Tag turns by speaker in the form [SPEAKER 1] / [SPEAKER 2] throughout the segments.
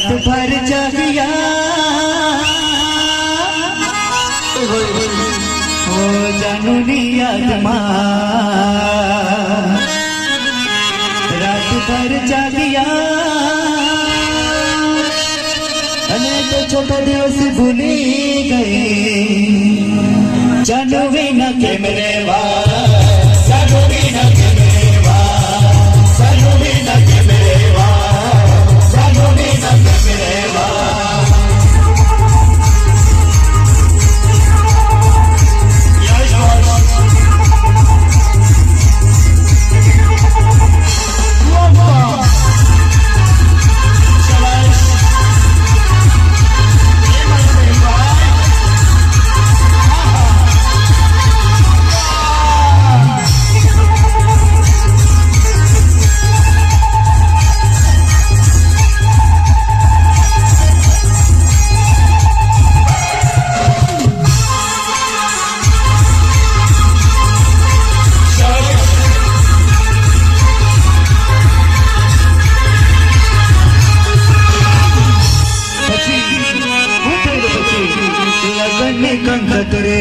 [SPEAKER 1] रात भर जागिया ओ जानूनी याद रात भर जागिया अने तो छोटा दिवस भूली गए जानू बिना के मेरे जानू बिना के मेरे जानू बिना के मेरे जानू बिना के मेरे कंकतरे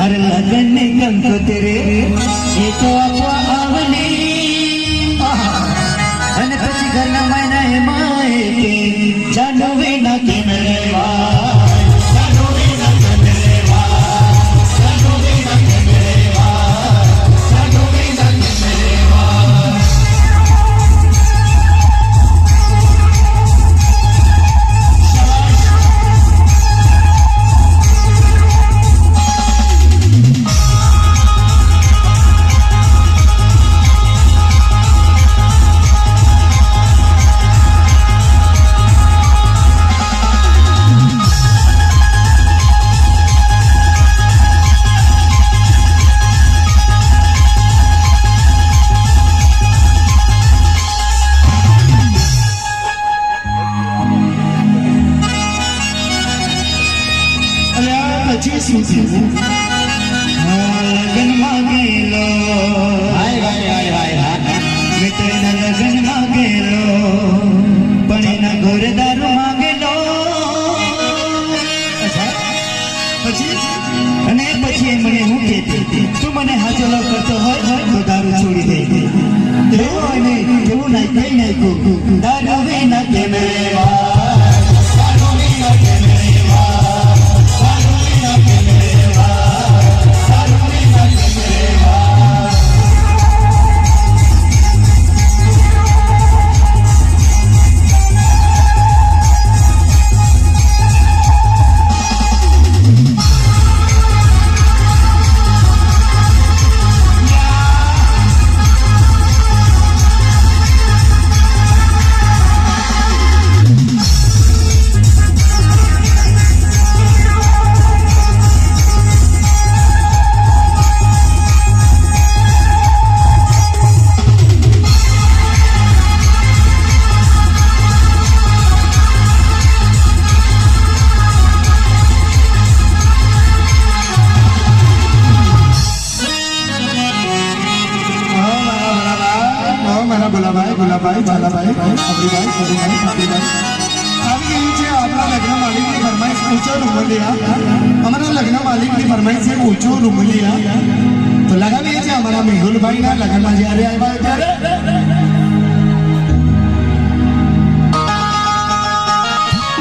[SPEAKER 1] अरे लगन कंकतरे ये तो आपवा आवली अने पछी घरना मायना हे माए के जानो विना के मेरे जानो विना के मेरे जानो विना के मेरे जानो विना के मेरे लगन मांगे लो मित्र न लगन मांगे लो पण न घोरदारू मांगे लो અને પછી મને હું કહેતી તું મને હાજલો કરતો હોય તો દારૂ છોડી દે એવું હોય ને એવું ના કઈ નાખ્યું દારૂ વિના કે મેરે દારૂ વિના કે મેરે ગુલાભાઈ ઝાલાભાઈ અબરીભાઈ સદુભાઈ સાબરીભાઈ આવી ગયું છે આપણા લગ્ન માલિકની ફરમાઈશ ઊંચો રૂમલિયા અમારા લગ્ન માલિકની ફરમાઈશ છે ઊંચો રૂમલિયા તો લગાવીએ છીએ અમારા મેહુલભાઈના લગ્નમાં જ્યારે આવ્યા ત્યારે